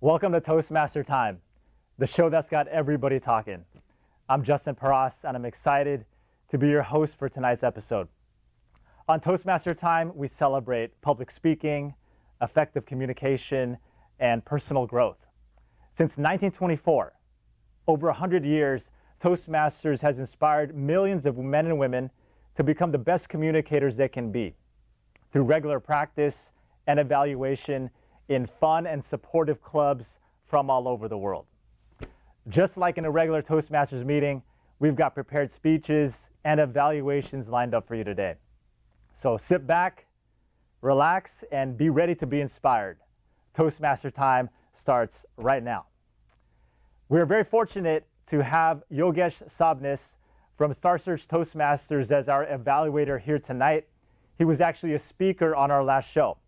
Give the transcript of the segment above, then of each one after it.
Welcome to Toastmaster Time, the show that's got everybody talking. I'm Justin Paras, and I'm excited to be your host for tonight's episode. On Toastmaster Time, we celebrate public speaking, effective communication, and personal growth. Since 1924, over 100 years, Toastmasters has inspired millions of men and women to become the best communicators they can be through regular practice and evaluation in fun and supportive clubs from all over the world. Just like in a regular Toastmasters meeting, we've got prepared speeches and evaluations lined up for you today. So sit back, relax, and be ready to be inspired. Toastmaster Time starts right now. We're very fortunate to have Yogesh Sabnis from Star Search Toastmasters as our evaluator here tonight. He was actually a speaker on our last show.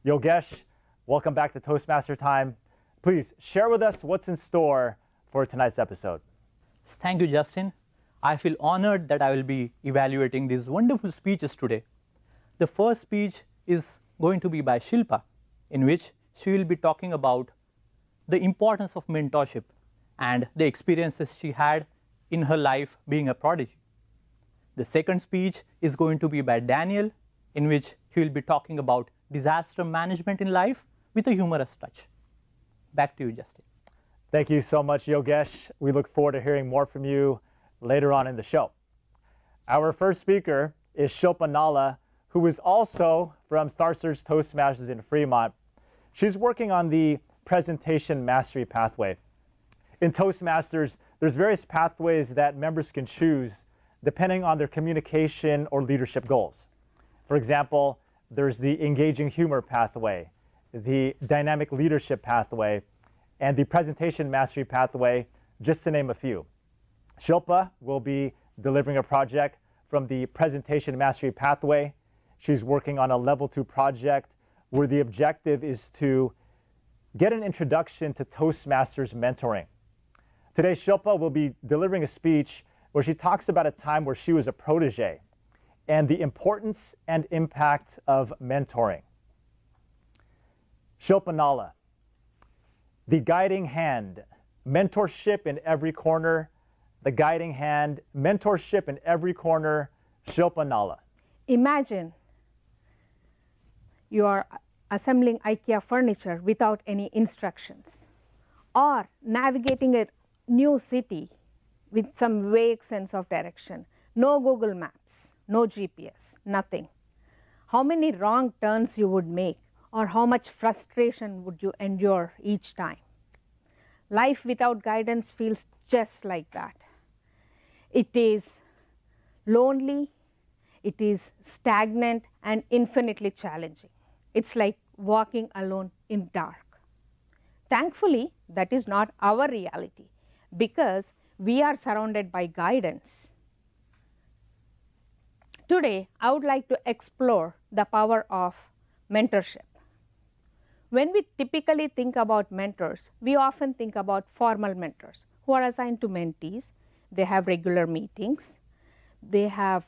Yogesh, welcome back to Toastmaster Time. Please share with us what's in store for tonight's episode. Thank you, Justin. I feel honored that I will be evaluating these wonderful speeches today. The first speech is going to be by Shilpa, in which she will be talking about the importance of mentorship and the experiences she had in her life being a prodigy. The second speech is going to be by Daniel, in which he will be talking about disaster management in life with a humorous touch. Back to you, Justin. Thank you so much, Yogesh. We look forward to hearing more from you later on in the show. Our first speaker is Shilpa Nalla, who is also from Star Search Toastmasters in Fremont. She's working on the presentation mastery pathway. In Toastmasters, there's various pathways that members can choose depending on their communication or leadership goals. For example, there's the engaging humor pathway, the dynamic leadership pathway, and the presentation mastery pathway, just to name a few. Shilpa will be delivering a project from the presentation mastery pathway. She's working on a level 2 project where the objective is to get an introduction to Toastmasters mentoring. Today, Shilpa will be delivering a speech where she talks about a time where she was a protégé and the importance and impact of mentoring. Shilpa Nalla, the guiding hand, mentorship in every corner, the guiding hand, mentorship in every corner, Shilpa Nalla. Imagine you are assembling IKEA furniture without any instructions, or navigating a new city with some vague sense of direction. No Google Maps, no GPS, nothing. How many wrong turns you would make, or how much frustration would you endure each time? Life without guidance feels just like that. It is lonely, it is stagnant, and infinitely challenging. It's like walking alone in dark. Thankfully, that is not our reality, because we are surrounded by guidance. Today, I would like to explore the power of mentorship. When we typically think about mentors, we often think about formal mentors who are assigned to mentees. They have regular meetings, they have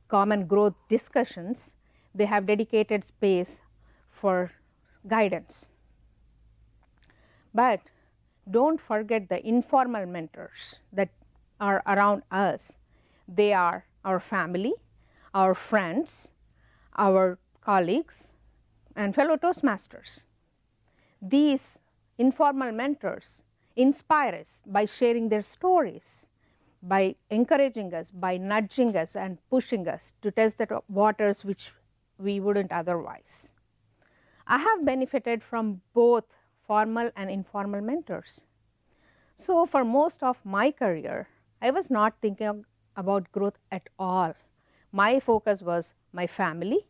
common growth discussions, they have dedicated space for guidance. But don't forget the informal mentors that are around us. They are our family, our friends, our colleagues, and fellow Toastmasters. These informal mentors inspire us by sharing their stories, by encouraging us, by nudging us and pushing us to test the waters which we wouldn't otherwise. I have benefited from both formal and informal mentors. So for most of my career, I was not thinking about growth at all. My focus was my family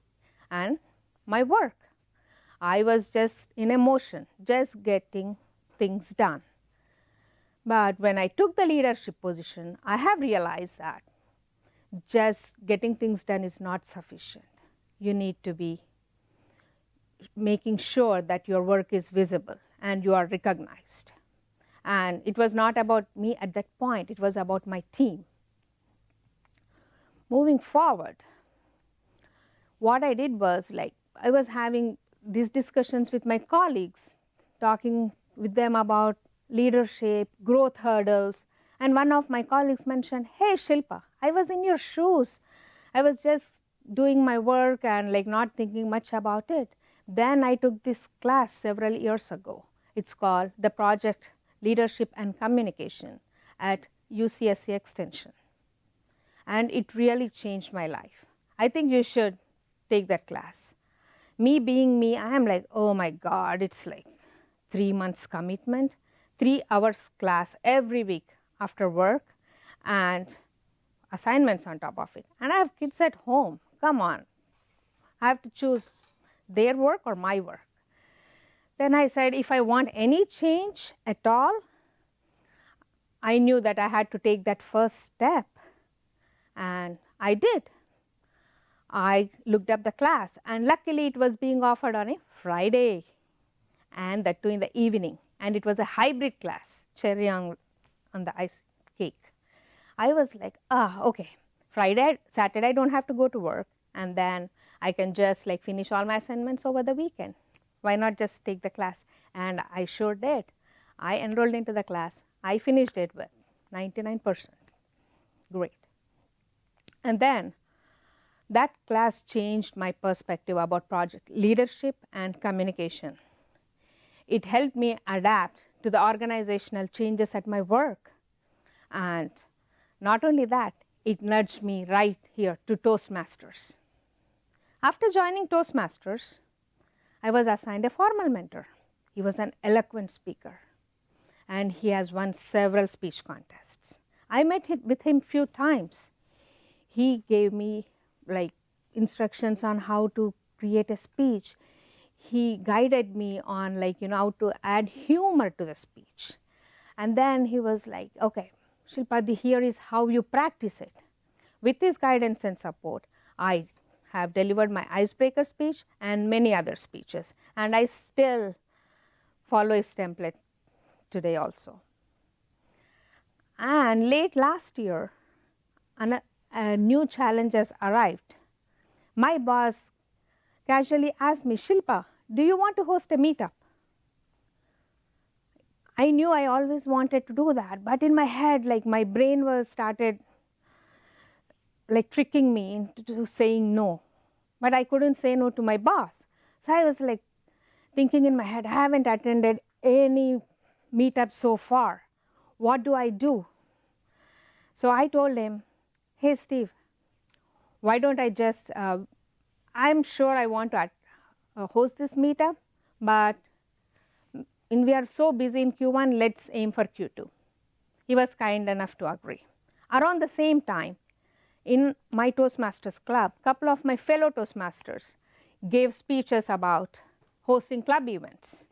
and my work. I was just in emotion, just getting things done. But when I took the leadership position, I have realized that just getting things done is not sufficient. You need to be making sure that your work is visible and you are recognized. And it was not about me at that point, it was about my team. Moving forward, what I did was, like, I was having these discussions with my colleagues, talking with them about leadership, growth hurdles, and one of my colleagues mentioned, "Hey Shilpa, I was in your shoes. I was just doing my work and like not thinking much about it. Then I took this class several years ago. It's called the Project Leadership and Communication at UCSC Extension. And it really changed my life. I think you should take that class." Me being me, I am like, oh my God, it's like 3 months commitment, 3 hours class every week after work, and assignments on top of it. And I have kids at home. Come on. I have to choose their work or my work. Then I said, if I want any change at all, I knew that I had to take that first step. And I did. I looked up the class, and luckily it was being offered on a Friday, and that too in the evening. And it was a hybrid class, cherry on the ice cake. I was like, okay, Friday, Saturday I don't have to go to work, and then I can just like finish all my assignments over the weekend. Why not just take the class? And I sure did. I enrolled into the class. I finished it with 99%. Great. And then that class changed my perspective about project leadership and communication. It helped me adapt to the organizational changes at my work. And not only that, it nudged me right here to Toastmasters. After joining Toastmasters, I was assigned a formal mentor. He was an eloquent speaker, and he has won several speech contests. I met with him few times. He gave me like instructions on how to create a speech. He guided me on like, how to add humor to the speech. And then he was like, okay, Shilpa, here is how you practice it. With his guidance and support, I have delivered my icebreaker speech and many other speeches. And I still follow his template today also. And late last year, a new challenge has arrived. My boss casually asked me, Shilpa, do you want to host a meetup? I knew I always wanted to do that, but in my head, like my brain was started like tricking me into saying no. But I couldn't say no to my boss. So I was like thinking in my head, I haven't attended any meetup so far. What do I do? So I told him, hey, Steve, why don't I just, I'm sure I want to host this meetup, but we are so busy in Q1, let's aim for Q2. He was kind enough to agree. Around the same time, in my Toastmasters club, a couple of my fellow Toastmasters gave speeches about hosting club events.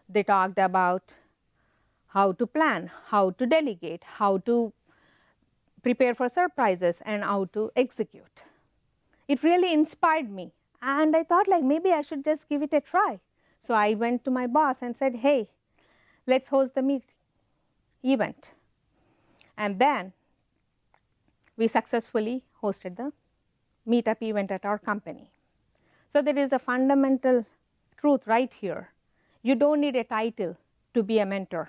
They talked about how to plan, how to delegate, how to prepare for surprises, and how to execute. It really inspired me, and I thought like maybe I should just give it a try. So I went to my boss and said, hey, let's host the event. And then we successfully hosted the meetup event at our company. So there is a fundamental truth right here. You don't need a title to be a mentor,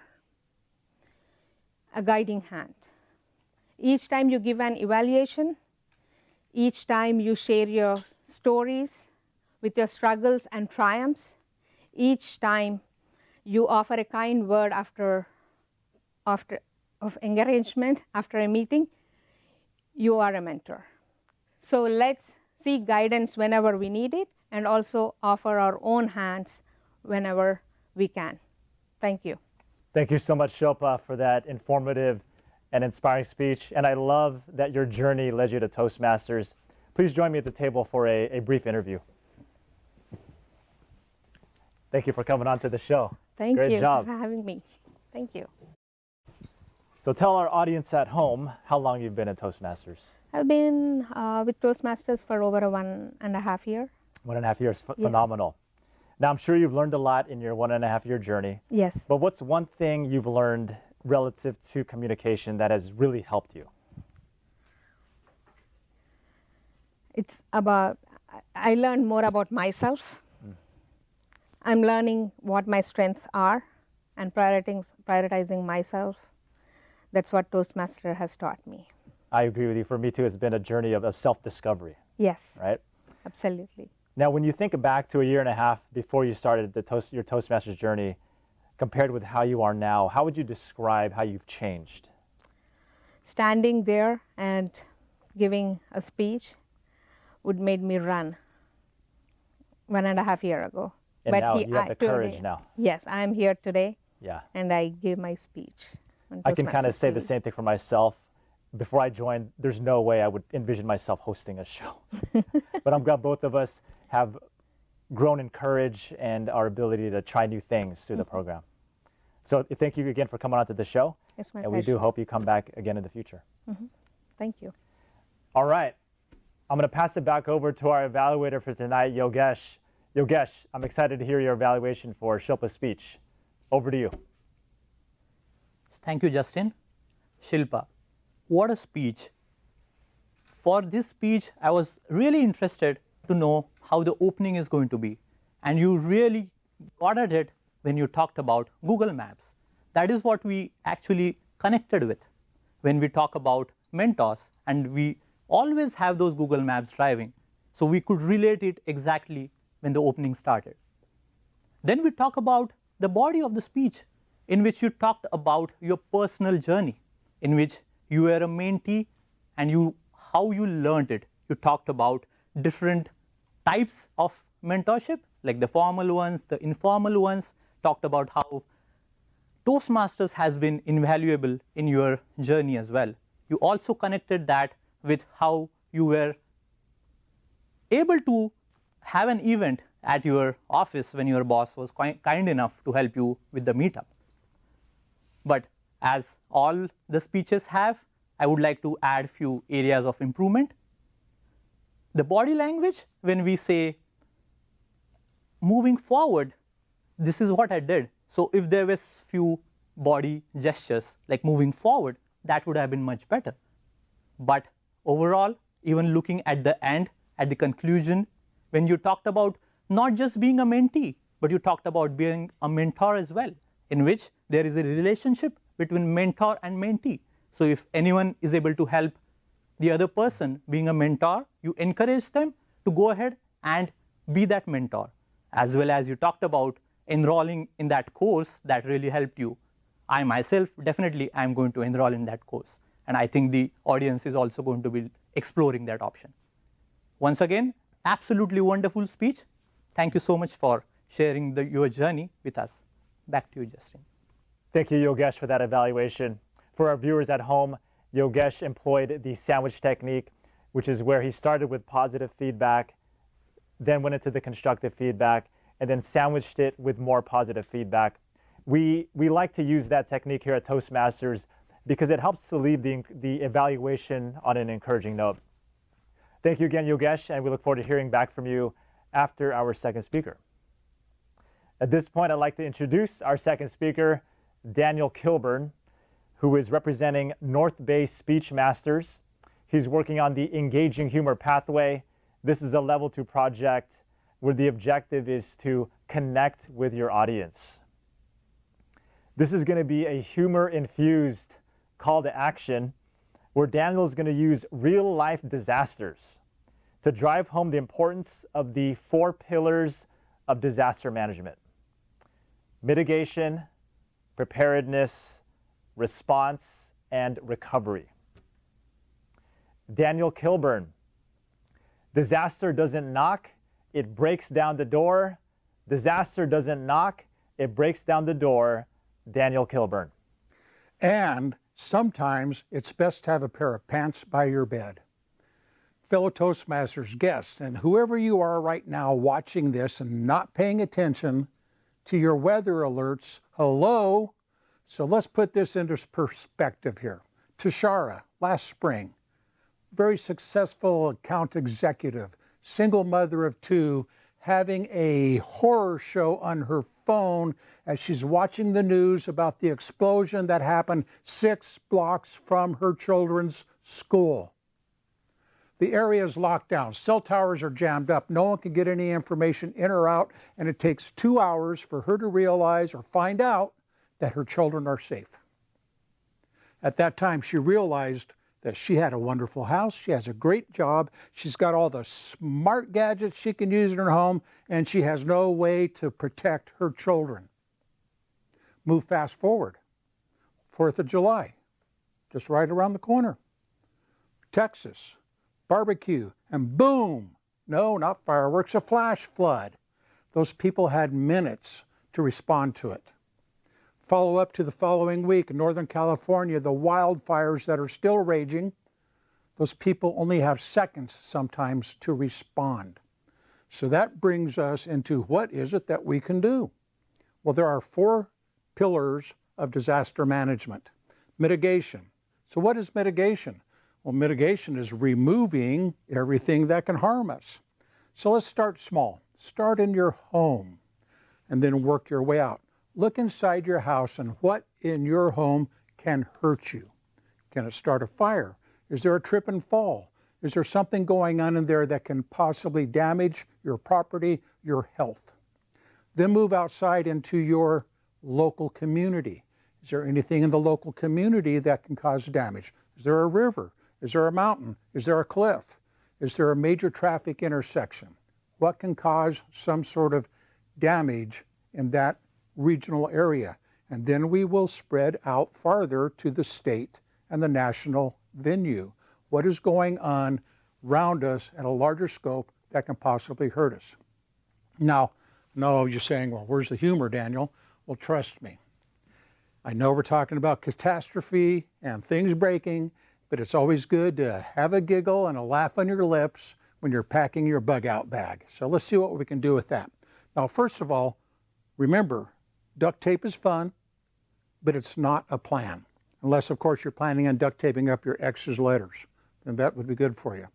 a guiding hand. Each time you give an evaluation, each time you share your stories with your struggles and triumphs, each time you offer a kind word of encouragement after a meeting, you are a mentor. So let's seek guidance whenever we need it and also offer our own hands whenever we can. Thank you. Thank you so much, Shilpa, for that informative and inspiring speech. And I love that your journey led you to Toastmasters. Please join me at the table for a brief interview. Thank you for coming on to the show. Thank Great you job. for having me. Thank you. So tell our audience at home how long you've been in Toastmasters. I've been with Toastmasters for over 1.5 years. 1.5 years, Yes. phenomenal. Now I'm sure you've learned a lot in your 1.5 year journey. Yes. But what's one thing you've learned relative to communication that has really helped you? It's about, I learned more about myself. I'm learning what my strengths are and prioritizing myself. That's what Toastmaster has taught me. I agree with you. For me too, it's been a journey of self-discovery, Yes, right? absolutely. Now, when you think back to a year and a half before you started your Toastmasters journey, compared with how you are now, how would you describe how you've changed? Standing there and giving a speech would made me run 1.5 years ago. And now you have the courage now. Yes, I am here today. Yeah. And I gave my speech. I can kind of say the same thing for myself. Before I joined, there's no way I would envision myself hosting a show. But I'm glad both of us have grown in courage and our ability to try new things through the program. So thank you again for coming on to the show. It's my and pleasure. we do hope you come back again in the future. Thank you. All right. I'm going to pass it back over to our evaluator for tonight, Yogesh. Yogesh, I'm excited to hear your evaluation for Shilpa's speech. Over to you. Thank you, Justin. Shilpa, what a speech. For this speech, I was really interested to know how the opening is going to be. And you really got at it when you talked about Google Maps. That is what we actually connected with when we talk about mentors, and we always have those Google Maps driving. So we could relate it exactly when the opening started. Then we talk about the body of the speech, in which you talked about your personal journey, in which you were a mentee and how you learned it. You talked about different types of mentorship, like the formal ones, the informal ones, talked about how Toastmasters has been invaluable in your journey as well. You also connected that with how you were able to have an event at your office when your boss was kind enough to help you with the meetup. But as all the speeches have, I would like to add few areas of improvement. The body language, when we say moving forward, this is what I did. So if there was few body gestures like moving forward, that would have been much better. But overall, even looking at the end, at the conclusion, when you talked about not just being a mentee, but you talked about being a mentor as well, in which there is a relationship between mentor and mentee. So if anyone is able to help the other person being a mentor, you encourage them to go ahead and be that mentor. As well as you talked about enrolling in that course that really helped you. I myself, definitely, I'm going to enroll in that course. And I think the audience is also going to be exploring that option. Once again, absolutely wonderful speech. Thank you so much for sharing your journey with us. Back to you, Justin. Thank you, Yogesh, for that evaluation. For our viewers at home, Yogesh employed the sandwich technique, which is where he started with positive feedback, then went into the constructive feedback, and then sandwiched it with more positive feedback. We like to use that technique here at Toastmasters because it helps to leave the evaluation on an encouraging note. Thank you again, Yogesh, and we look forward to hearing back from you after our second speaker. At this point, I'd like to introduce our second speaker, Daniel Kilburn, who is representing North Bay Speech Masters. He's working on the Engaging Humor Pathway. This is a level 2 project where the objective is to connect with your audience. This is going to be a humor-infused call to action where Daniel is going to use real-life disasters to drive home the importance of the 4 pillars of disaster management: mitigation, preparedness, response, and recovery. Daniel Kilburn. Disaster doesn't knock, it breaks down the door. Disaster doesn't knock, it breaks down the door. Daniel Kilburn. And sometimes it's best to have a pair of pants by your bed. Fellow Toastmasters guests, and whoever you are right now watching this and not paying attention to your weather alerts, hello. So let's put this into perspective here. Tashara, last spring, very successful account executive, single mother of 2, having a horror show on her phone as she's watching the news about the explosion that happened 6 blocks from her children's school. The area is locked down. Cell towers are jammed up. No one can get any information in or out, and it takes 2 hours for her to realize or find out that her children are safe. At that time, she realized that she had a wonderful house, she has a great job, she's got all the smart gadgets she can use in her home, and she has no way to protect her children. Move fast forward. 4th of July, just right around the corner. Texas, barbecue, and boom! No, not fireworks, a flash flood. Those people had minutes to respond to it. Follow up to the following week in Northern California, the wildfires that are still raging. Those people only have seconds sometimes to respond. So that brings us into what is it that we can do? Well, there are 4 pillars of disaster management. Mitigation. So what is mitigation? Well, mitigation is removing everything that can harm us. So let's start small. Start in your home and then work your way out. Look inside your house and what in your home can hurt you. Can it start a fire? Is there a trip and fall? Is there something going on in there that can possibly damage your property, your health? Then move outside into your local community. Is there anything in the local community that can cause damage? Is there a river? Is there a mountain? Is there a cliff? Is there a major traffic intersection? What can cause some sort of damage in that regional area? And then we will spread out farther to the state and the national venue. What is going on around us at a larger scope that can possibly hurt us? Now, no, you're saying, well, where's the humor, Daniel? Well, trust me. I know we're talking about catastrophe and things breaking, but it's always good to have a giggle and a laugh on your lips when you're packing your bug out bag. So let's see what we can do with that. Now, first of all, remember, duct tape is fun, but it's not a plan. Unless, of course, you're planning on duct taping up your ex's letters, then that would be good for you.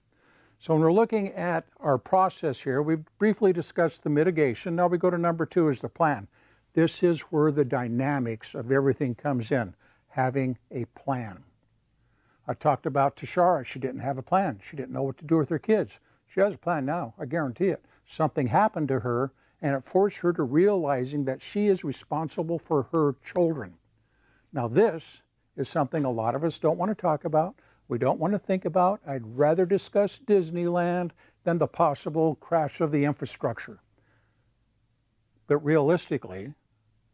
So when we're looking at our process here, we've briefly discussed the mitigation. Now we go to number 2 is the plan. This is where the dynamics of everything comes in, having a plan. I talked about Tashara. She didn't have a plan. She didn't know what to do with her kids. She has a plan now, I guarantee it. Something happened to her, and it forced her to realizing that she is responsible for her children. Now this is something a lot of us don't want to talk about. We don't want to think about. I'd rather discuss Disneyland than the possible crash of the infrastructure. But realistically,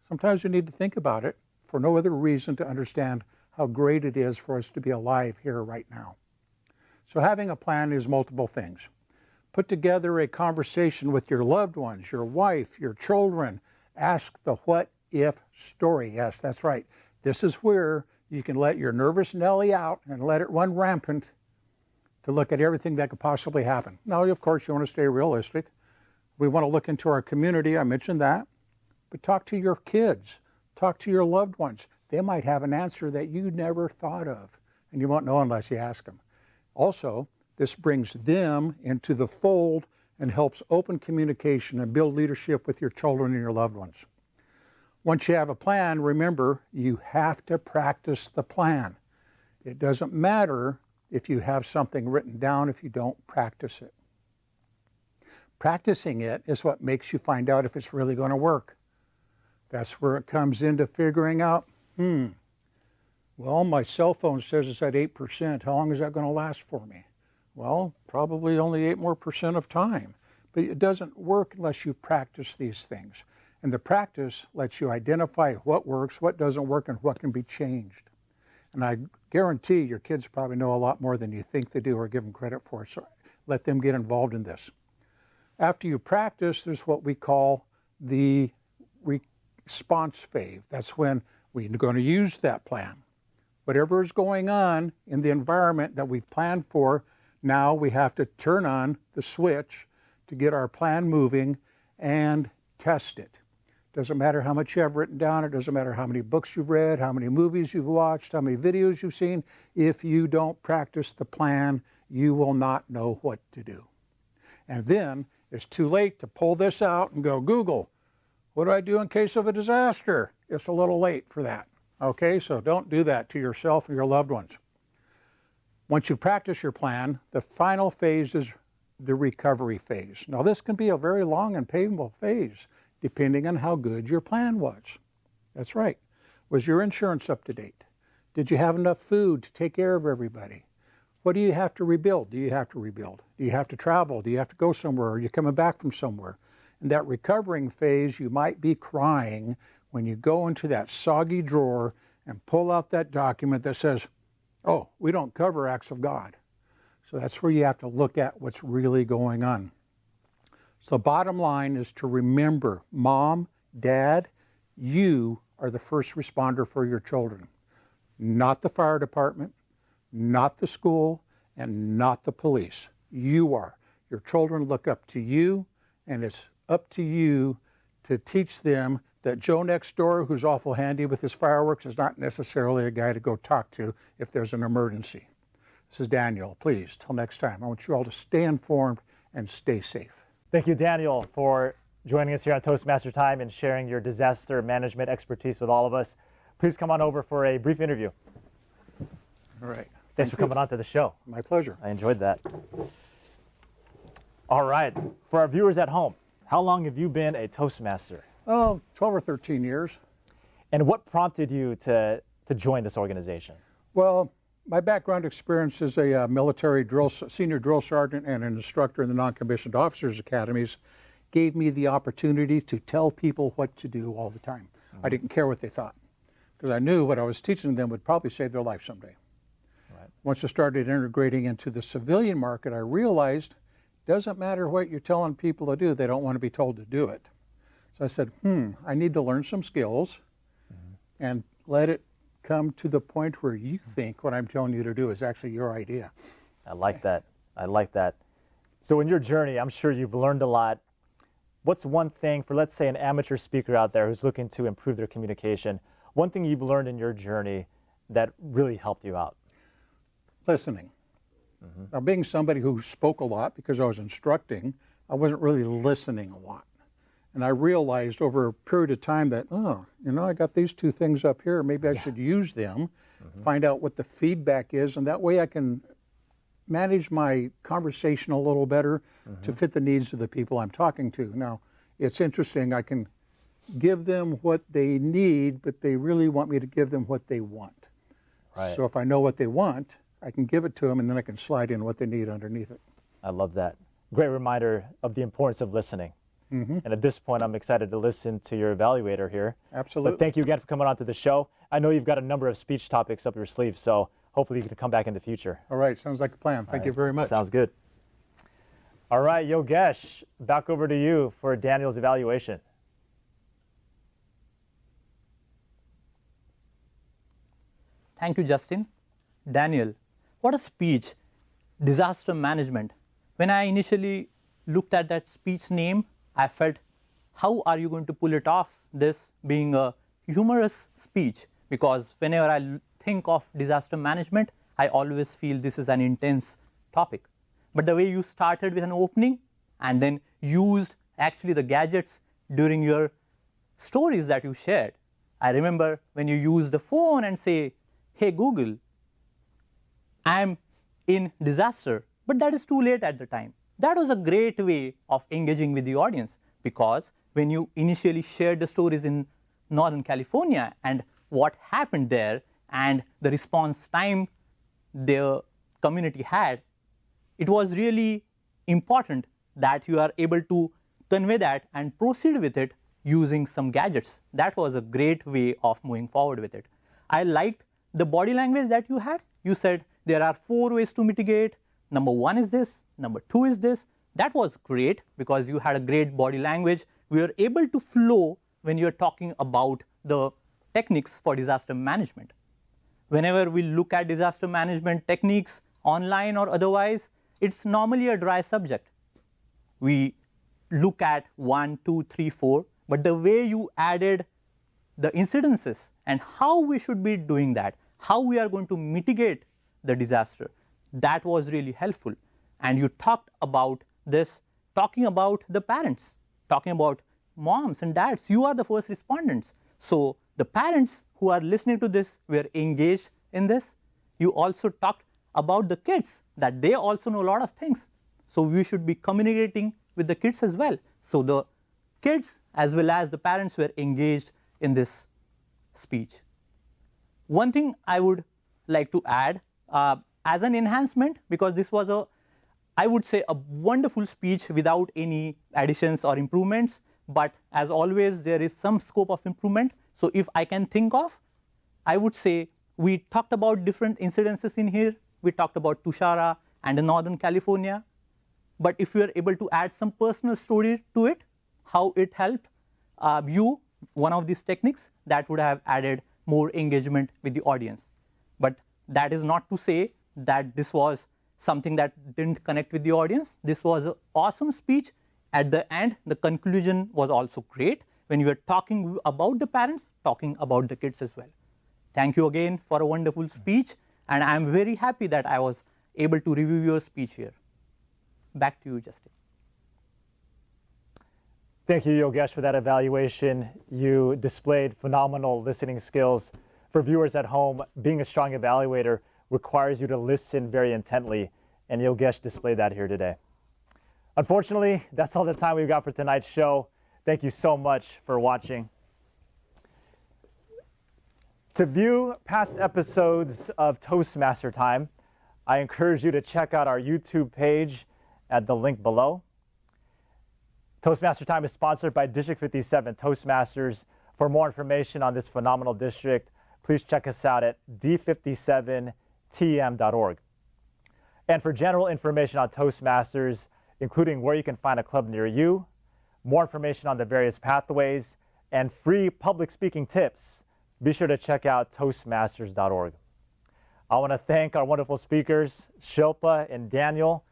sometimes we need to think about it for no other reason to understand how great it is for us to be alive here right now. So having a plan is multiple things. Put together a conversation with your loved ones, your wife, your children. Ask the what if story. Yes, that's right. This is where you can let your nervous Nelly out and let it run rampant to look at everything that could possibly happen. Now, of course, you want to stay realistic. We want to look into our community. I mentioned that. But talk to your kids. Talk to your loved ones. They might have an answer that you never thought of, and you won't know unless you ask them. Also, this brings them into the fold and helps open communication and build leadership with your children and your loved ones. Once you have a plan, remember, you have to practice the plan. It doesn't matter if you have something written down if you don't practice it. Practicing it is what makes you find out if it's really going to work. That's where it comes into figuring out, well, my cell phone says it's at 8%. How long is that going to last for me? Well, probably only 8% more of time. But it doesn't work unless you practice these things. And the practice lets you identify what works, what doesn't work, and what can be changed. And I guarantee your kids probably know a lot more than you think they do or give them credit for, so let them get involved in this. After you practice, there's what we call the response phase. That's when we're going to use that plan. Whatever is going on in the environment that we've planned for, now we have to turn on the switch to get our plan moving and test it. Doesn't matter how much you have written down. It doesn't matter how many books you've read, how many movies you've watched, how many videos you've seen. If you don't practice the plan, you will not know what to do. And then it's too late to pull this out and go, Google, what do I do in case of a disaster? It's a little late for that. Okay, so don't do that to yourself or your loved ones. Once you practice your plan, the final phase is the recovery phase. Now, this can be a very long and painful phase, depending on how good your plan was. That's right. Was your insurance up to date? Did you have enough food to take care of everybody? What do you have to rebuild? Do you have to rebuild? Do you have to travel? Do you have to go somewhere? Are you coming back from somewhere? In that recovering phase, you might be crying when you go into that soggy drawer and pull out that document that says, oh, we don't cover acts of God. So that's where you have to look at what's really going on. So the bottom line is to remember, mom, dad, you are the first responder for your children, not the fire department, not the school, and not the police. You are. Your children look up to you, and it's up to you to teach them that Joe next door, who's awful handy with his fireworks, is not necessarily a guy to go talk to if there's an emergency. This is Daniel. Please, till next time, I want you all to stay informed and stay safe. Thank you, Daniel, for joining us here on Toastmaster Time and sharing your disaster management expertise with all of us. Please come on over for a brief interview. All right. Thanks for coming on to the show. My pleasure. I enjoyed that. All right. For our viewers at home, how long have you been a Toastmaster? Oh, 12 or 13 years. And what prompted you to join this organization? Well, my background experience as a military senior drill sergeant and an instructor in the non-commissioned officers academies gave me the opportunity to tell people what to do all the time. I didn't care what they thought, because I knew what I was teaching them would probably save their life someday. Right. Once I started integrating into the civilian market, I realized it doesn't matter what you're telling people to do, they don't want to be told to do it. So I said, I need to learn some skills and let it come to the point where you think what I'm telling you to do is actually your idea. I like that. I like that. So in your journey, I'm sure you've learned a lot. What's one thing for, let's say, an amateur speaker out there who's looking to improve their communication, one thing you've learned in your journey that really helped you out? Listening. Now, being somebody who spoke a lot because I was instructing, I wasn't really listening a lot. And I realized over a period of time that, I got these two things up here, maybe I should use them, find out what the feedback is, and that way I can manage my conversation a little better to fit the needs of the people I'm talking to. Now, it's interesting, I can give them what they need, but they really want me to give them what they want. Right. So if I know what they want, I can give it to them, and then I can slide in what they need underneath it. I love that. Great reminder of the importance of listening. And at this point, I'm excited to listen to your evaluator here. Absolutely. But thank you again for coming on to the show. I know you've got a number of speech topics up your sleeve, so hopefully you can come back in the future. All right, sounds like a plan. Thank you very much. Sounds good. All right, Yogesh, back over to you for Daniel's evaluation. Thank you, Justin. Daniel, what a speech, disaster management. When I initially looked at that speech name, I felt, how are you going to pull it off, this being a humorous speech? Because whenever I think of disaster management, I always feel this is an intense topic. But the way you started with an opening and then used actually the gadgets during your stories that you shared. I remember when you use the phone and say, hey Google, I'm in disaster, but that is too late at the time. That was a great way of engaging with the audience, because when you initially shared the stories in Northern California and what happened there and the response time the community had, it was really important that you are able to convey that and proceed with it using some gadgets. That was a great way of moving forward with it. I liked the body language that you had. You said there are 4 ways to mitigate. Number 1 is this, number 2 is this. That was great because you had a great body language. We were able to flow when you're talking about the techniques for disaster management. Whenever we look at disaster management techniques, online or otherwise, it's normally a dry subject. We look at 1, 2, 3, 4, but the way you added the incidences and how we should be doing that, how we are going to mitigate the disaster, that was really helpful. And you talked about this, talking about the parents, talking about moms and dads. You are the first respondents. So the parents who are listening to this were engaged in this. You also talked about the kids that they also know a lot of things. So we should be communicating with the kids as well. So the kids as well as the parents were engaged in this speech. One thing I would like to add as an enhancement, because this was I would say a wonderful speech without any additions or improvements, but as always there is some scope of improvement. So if I can think of, I would say we talked about different incidences in here. We talked about Tushara and in Northern California. But if you are able to add some personal story to it, how it helped you, one of these techniques, that would have added more engagement with the audience. But that is not to say that this was something that didn't connect with the audience. This was an awesome speech. At the end, the conclusion was also great when you were talking about the parents, talking about the kids as well. Thank you again for a wonderful speech, and I'm very happy that I was able to review your speech here. Back to you, Justin. Thank you, Yogesh, for that evaluation. You displayed phenomenal listening skills. For viewers at home, being a strong evaluator requires you to listen very intently, and Yogesh displayed that here today. Unfortunately, that's all the time we've got for tonight's show. Thank you so much for watching. To view past episodes of Toastmaster Time, I encourage you to check out our YouTube page at the link below. Toastmaster Time is sponsored by District 57 Toastmasters. For more information on this phenomenal district, please check us out at d57tm.org. And for general information on Toastmasters, including where you can find a club near you, more information on the various pathways, and free public speaking tips, be sure to check out toastmasters.org. I want to thank our wonderful speakers, Shilpa and Daniel,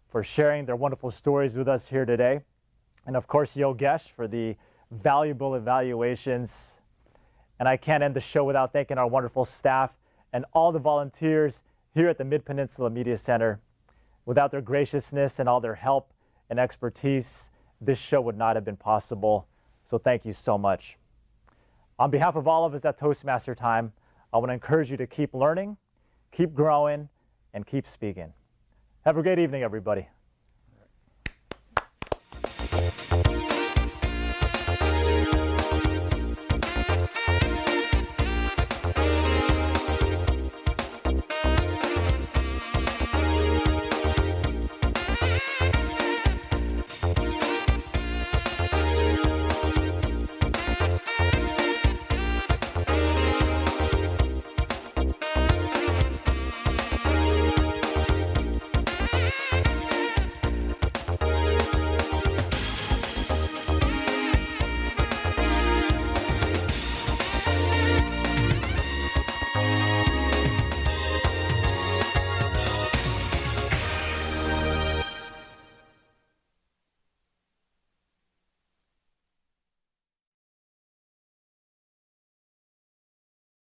for sharing their wonderful stories with us here today. And of course, Yogesh for the valuable evaluations. And I can't end the show without thanking our wonderful staff and all the volunteers here at the Mid-Peninsula Media Center. Without their graciousness and all their help and expertise, this show would not have been possible. So thank you so much. On behalf of all of us at Toastmaster Time, I want to encourage you to keep learning, keep growing, and keep speaking. Have a great evening, everybody.